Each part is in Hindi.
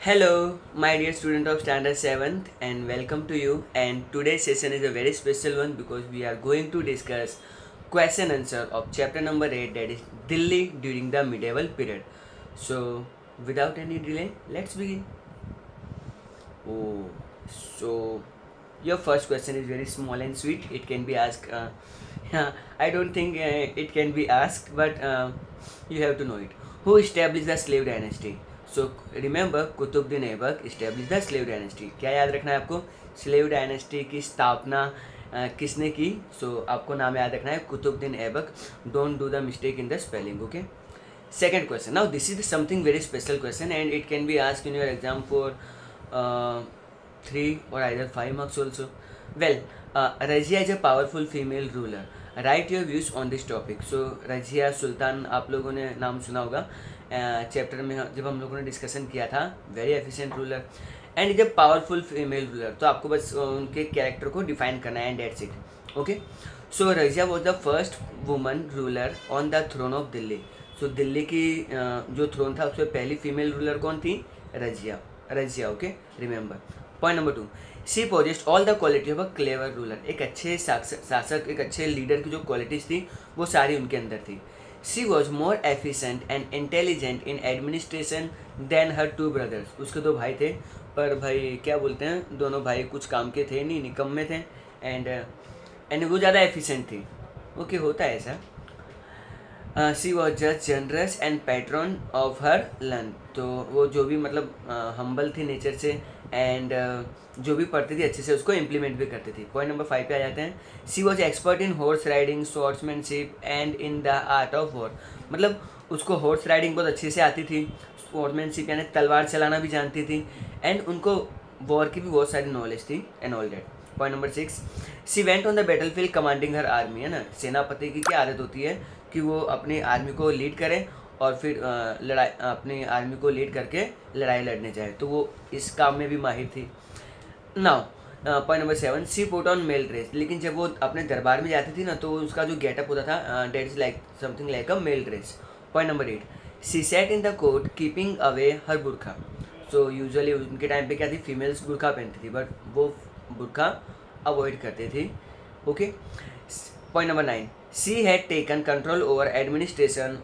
Hello, my dear student of Standard 7th, and welcome to you. And today's session is a very special one because we are going to discuss question answer of chapter number 8, that is Delhi during the medieval period. So, without any delay, let's begin. Oh, so your first question is very small and sweet. It can be asked. I don't think it can be asked, but you have to know it. Who established the slave dynasty? So remember Qutbuddin Aibak establish the slave dynasty. क्या याद रखना है आपको? स्लेव डायनेस्टी की स्थापना किसने की? सो आपको नाम याद रखना है Qutbuddin Aibak. Don't do the mistake in the spelling. Okay. Second question. Now this is something very special question and it can be asked in your exam for 3 or either 5 marks also. Well, Razia is a powerful female ruler. Write your views on this topic. So Razia Sultan आप लोगों ने नाम सुना होगा चैप्टर में जब हम लोगों ने डिस्कशन किया था. Very efficient ruler and is a powerful female ruler. तो आपको बस उनके कैरेक्टर को डिफाइन करना है and that's it. Okay. So Razia was the first woman ruler on the throne of Delhi. So Delhi की जो थ्रोन था उसमें पहली फीमेल रूलर कौन थी? Razia. Okay. Remember. Point number 2. She possessed all the quality of a clever ruler. एक अच्छे शासक एक अच्छे लीडर की जो क्वालिटीज़ थी वो सारी उनके अंदर थी. She was more efficient and intelligent in administration then her 2 brothers. उसके 2 भाई थे पर भाई क्या बोलते हैं, दोनों भाई कुछ काम के थे नहीं, निकम्मे थे. एंड वो ज़्यादा एफिशिएंट थी. ओके. होता है ऐसा. She was just generous and pattern of her learn. तो वो जो भी मतलब हम्बल थी नेचर से एंड जो भी पढ़ती थी अच्छे से उसको इम्प्लीमेंट भी करती थी. पॉइंट नंबर 5 पे आ जाते हैं. She was expert in horse riding, swordsmanship and in the art of war. मतलब उसको हॉर्स राइडिंग बहुत अच्छे से आती थी, स्वॉर्ड्समैनशिप यानी तलवार चलाना भी जानती थी एंड उनको वॉर की भी बहुत सारी नॉलेज थी and all that. Point number 6. She went on the battle field commanding her army. है ना, सेनापति की क्या आदत होती है कि वो अपनी आर्मी को लीड करे और फिर लड़ाई अपनी आर्मी को लीड करके लड़ाई लड़ने जाए. तो वो इस काम में भी माहिर थी. Now point number 7. She put on male dress. लेकिन जब वो अपने दरबार में जाती थी ना तो उसका जो गेटअप होता था that is like something like a male dress. Point number 8. She sat in the court keeping away her burqa. So usually उनके टाइम पे क्या थी, फीमेल्स बुरखा पहनती थी बट वो बुरखा अवॉइड करते थे. Okay. Point number 9. She had taken control over administration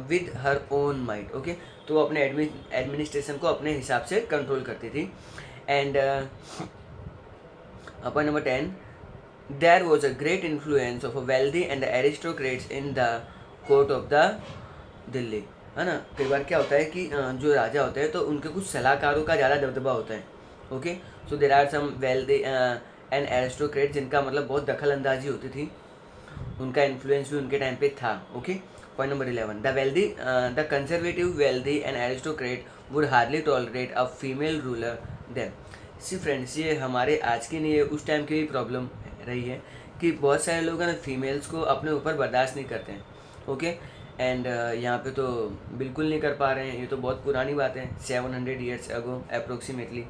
with her own mind. Okay. तो वो अपने एडमिनिस्ट्रेशन को अपने हिसाब से कंट्रोल करती थी. And point number 10. There was a great influence of a wealthy and aristocrats in the court of the Delhi. है ना, कई बार क्या होता है कि जो राजा होते हैं तो उनके कुछ सलाहकारों का ज़्यादा दबदबा होता है. Okay. So there are some wealthy and aristocrat जिनका मतलब बहुत दखल अंदाजी होती थी, उनका इन्फ्लुएंस भी उनके टाइम पे था. Okay. Point number 11. The conservative wealthy and aristocrat would hardly tolerate a female ruler them. See friends, ये हमारे आज की नहीं है, उस टाइम की भी प्रॉब्लम रही है कि बहुत सारे लोग ना फीमेल्स को अपने ऊपर बर्दाश्त नहीं करते हैं. ओके. एंड यहाँ पे तो बिल्कुल नहीं कर पा रहे हैं. ये तो बहुत पुरानी बात है, 700 years ago approximately.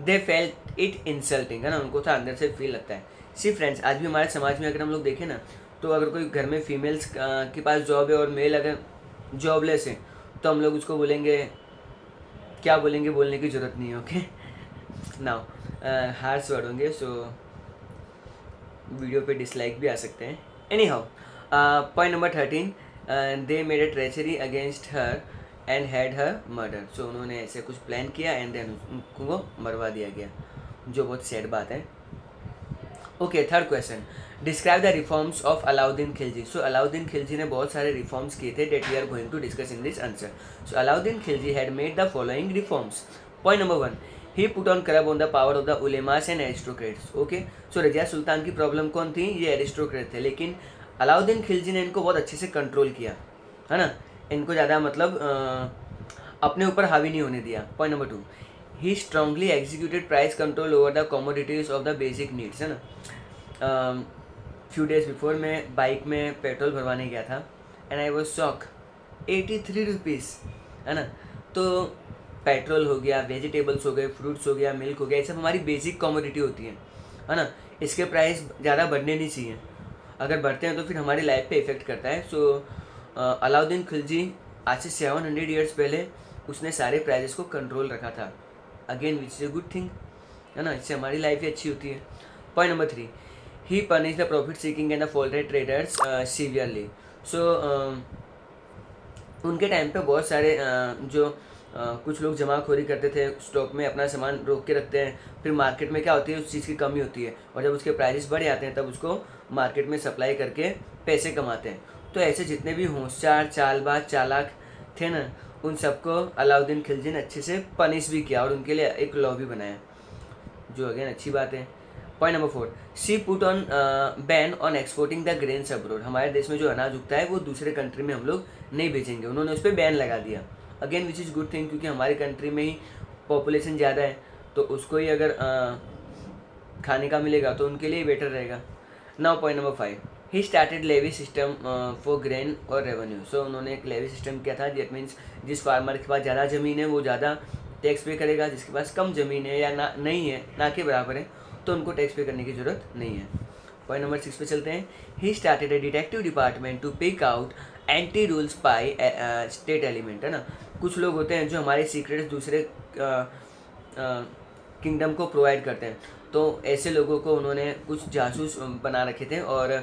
They felt it insulting. है ना, उनको था अंदर से फील लगता है. सी फ्रेंड्स, आज भी हमारे समाज में अगर हम लोग देखें ना तो अगर कोई घर में फीमेल्स के पास जॉब है और मेल अगर जॉबलेस है तो हम लोग उसको बोलेंगे, क्या बोलेंगे, बोलने की ज़रूरत नहीं है. ओके. नाउ हार्श वर्ड होंगे सो वीडियो पे डिसलाइक भी आ सकते हैं. Anyhow. Point number 13. They made a treachery against her and had her murder. So उन्होंने ऐसे कुछ प्लान किया एंड देन उनको मरवा दिया गया, जो बहुत सैड बात है. Okay. Third question. Describe the reforms of Alauddin Khilji. So Alauddin Khilji ने बहुत सारे रिफॉर्म्स किए थे that we are going to discuss in this answer. So Alauddin Khilji had made the following reforms. Point number 1. He put on curb on the power of the ulemas and aristocrats. Okay. So Razia Sultan की प्रॉब्लम कौन थी? ये एरिस्टोक्रेट थे, लेकिन अलाउद्दीन खिलजी ने इनको बहुत अच्छे से कंट्रोल किया. है ना, इनको ज़्यादा मतलब अपने ऊपर हावी नहीं होने दिया. Point number 2. He strongly executed price control over the commodities of the basic needs. है ना, फ्यू डेज बिफोर मैं बाइक में पेट्रोल भरवाने गया था and I was shock. 83 rupees. है ना, तो पेट्रोल हो गया, वेजिटेबल्स हो गए, फ्रूट्स हो गया, मिल्क हो गया, ये सब हमारी बेसिक कमोडिटी होती है ना. इसके प्राइस ज़्यादा बढ़ने नहीं चाहिए. अगर बढ़ते हैं तो फिर हमारी लाइफ पे इफेक्ट करता है. सो अलाउद्दीन खिलजी आज से 700 ईयर्स पहले उसने सारे प्राइजेस को कंट्रोल रखा था. Again which is a good thing, है ना, इससे हमारी लाइफ ही अच्छी होती है. Point number 3, he punish the profit seeking and the faulted traders severely. So उनके टाइम पे बहुत सारे जो कुछ लोग जमाखोरी करते थे, स्टॉक में अपना सामान रोक के रखते हैं, फिर मार्केट में क्या होती है, उस चीज़ की कमी होती है, और जब उसके प्राइसेस बढ़ जाते हैं तब उसको मार्केट में सप्लाई करके पैसे कमाते हैं. तो ऐसे जितने भी होशियार, चालबाज, चालाक थे ना, उन सबको अलाउद्दीन खिलजी ने अच्छे से पनिश भी किया और उनके लिए एक लॉ भी बनाया, जो अगेन अच्छी बात है. Point number 4, she put on ban on exporting the grains abroad. हमारे देश में जो अनाज उगता है वो दूसरे कंट्री में हम लोग नहीं भेजेंगे, उन्होंने उस पर बैन लगा दिया. Again which is good thing, क्योंकि हमारी कंट्री में ही पॉपुलेशन ज़्यादा है, तो उसको ही अगर खाने का मिलेगा तो उनके लिए बेटर रहेगा. Now point number 5, he started levy system for grain और रेवेन्यू. सो उन्होंने एक लेवी सिस्टम किया था, दैट मीन्स जिस फार्मर के पास ज़्यादा ज़मीन है वो ज़्यादा टैक्स पे करेगा, जिसके पास कम ज़मीन है या ना नहीं है, ना के बराबर है, तो उनको टैक्स पे करने की ज़रूरत नहीं है. पॉइंट नंबर 6 पे चलते हैं. He started a detective department to pick out anti rules by state element, है ना. कुछ लोग होते हैं जो हमारे सीक्रेट्स दूसरे किंगडम को प्रोवाइड करते हैं, तो ऐसे लोगों को उन्होंने कुछ जासूस बना रखे थे और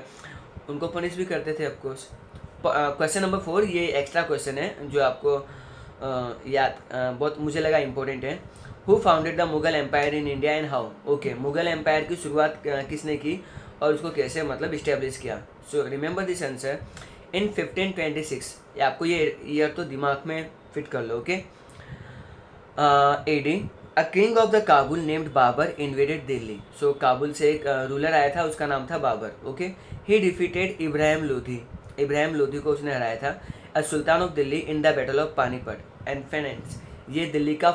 उनको पनिश भी करते थे ऑफकोर्स. क्वेश्चन नंबर 4, ये एक्स्ट्रा क्वेश्चन है जो आपको याद बहुत मुझे लगा इम्पोर्टेंट है. Who founded the Mughal empire in India and how. Okay, Mughal empire की शुरुआत किसने की और उसको कैसे मतलब इस्टेब्लिश किया. So remember this answer. In 1526, आपको ये ईयर तो दिमाग में फिट कर लो. Okay, AD, a king of the Kabul named Babur invaded Delhi. So Kabul से एक रूलर आया था, उसका नाम था Babur. Okay, he defeated Ibrahim Lodhi. Ibrahim Lodhi को उसने हराया था. A sultan of Delhi in the battle of Panipat and friends. ये दिल्ली का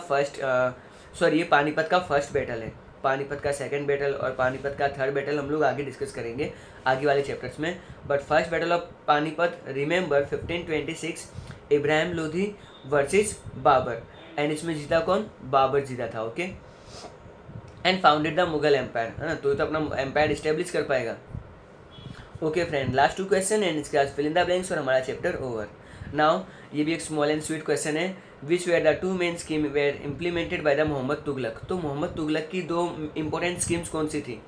ये पानीपत का फर्स्ट बैटल है. पानीपत का सेकंड बैटल और पानीपत का थर्ड बैटल हम लोग आगे डिस्कस करेंगे आगे वाले चैप्टर्स में. But first battle of Panipat, remember 1526, Ibrahim Lodhi versus Babur, and इसमें जीता कौन, बाबर जीता था. Okay, and founded the Mughal empire, है ना, तो अपना एम्पायर इस्टेब्लिश कर पाएगा. Okay friend, last 2 question and इसके बाद फिल इन द ब्लैंक्स और हमारा चैप्टर ओवर. नाउ ये भी एक स्मॉल एंड स्वीट क्वेश्चन है. Which were the 2 main scheme were implemented by the Mohammad Tughlaq. तो मोहम्मद तुगलक की 2 इंपॉर्टेंट स्कीम्स कौन सी थी.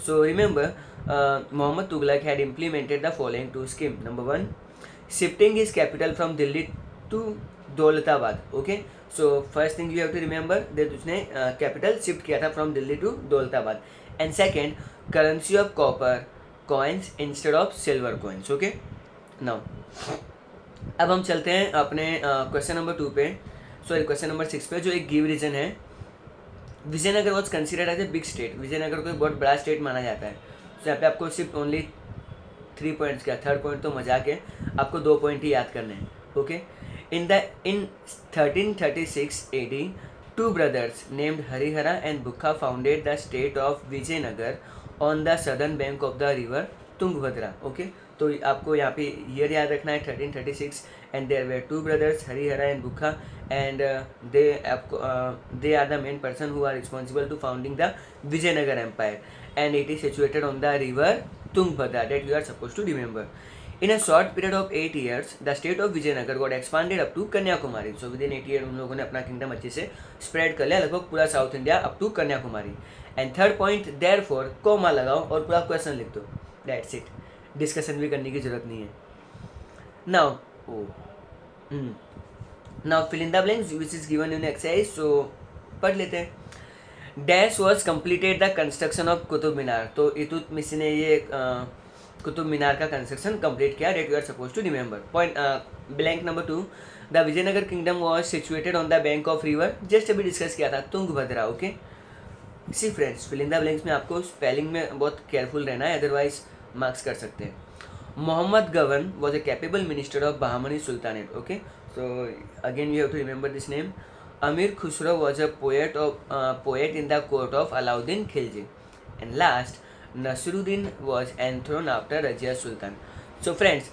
So remember, Mohammad Tughlaq had implemented the following 2 scheme. Number 1, shifting his capital from Delhi to Daulatabad. Okay, so first thing you have to remember that उसने कैपिटल शिफ्ट किया था from Delhi to Daulatabad. And second, currency of copper coins instead of silver coins. Okay, now अब हम चलते हैं अपने क्वेश्चन नंबर 2 पे, क्वेश्चन नंबर 6 पे, जो एक गिव रीजन है. Vijayanagar was considered as a big state. Vijayanagar को एक बहुत बड़ा स्टेट माना जाता है. तो यहाँ पे आपको सिर्फ ओनली 3 पॉइंट्स का, थर्ड पॉइंट तो मजाक है, आपको 2 पॉइंट ही याद करने हैं. Okay, in 1336 AD, 2 brothers named Harihara and Bukka founded the state of Vijayanagar on the southern bank of the river Tungabhadra. Okay, तो आपको यहाँ पे ईयर याद रखना है 1336, and there were 2 brothers Harihara and Bukka, and they are the main person who are responsible to founding the Vijayanagar Empire, and it is situated on the river Tungabhadra, that you are supposed to remember. In a short period of 8 years, the state of Vijayanagar got expanded up to Kanyakumari. So within 8 years उन लोगों ने अपना किंगडम अच्छे से स्प्रेड कर लिया, लगभग पूरा south India up to Kanyakumari. And third point, therefore comma लगाओ और पूरा क्वेश्चन लिख दो. दैट्स इट, डिस्कशन भी करने की जरूरत नहीं है. Now fill in the blanks which is given in exercise. So पढ़ लेते हैं. Dash was completed the construction of Qutub Minar. तो इल्तुतमिश ने ये कुतुब मीनार का कंस्ट्रक्शन कंप्लीट किया, date you are suppose to remember. Point blank number 2, the Vijayanagara kingdom was situated on the bank of river, just अभी डिस्कस किया था, Tungabhadra. Okay, see friends, fill in the blanks में आपको स्पेलिंग में बहुत केयरफुल रहना है, अदरवाइज मार्क्स कर सकते हैं. Mohammad Gawan was a capable minister of Bahmani sultanate. Okay, so again you have to remember this name. Amir Khusro was a poet in the court of Alauddin Khilji. And last, Nasruddin was enthroned after Rajia Sultan. So friends,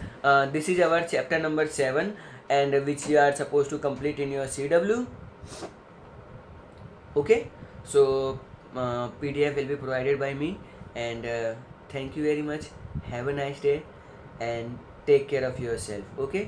this is our chapter number 7, and which you are supposed to complete in your CW. Okay, so PDF will be provided by me, and thank you very much. Have a nice day and take care of yourself. Okay.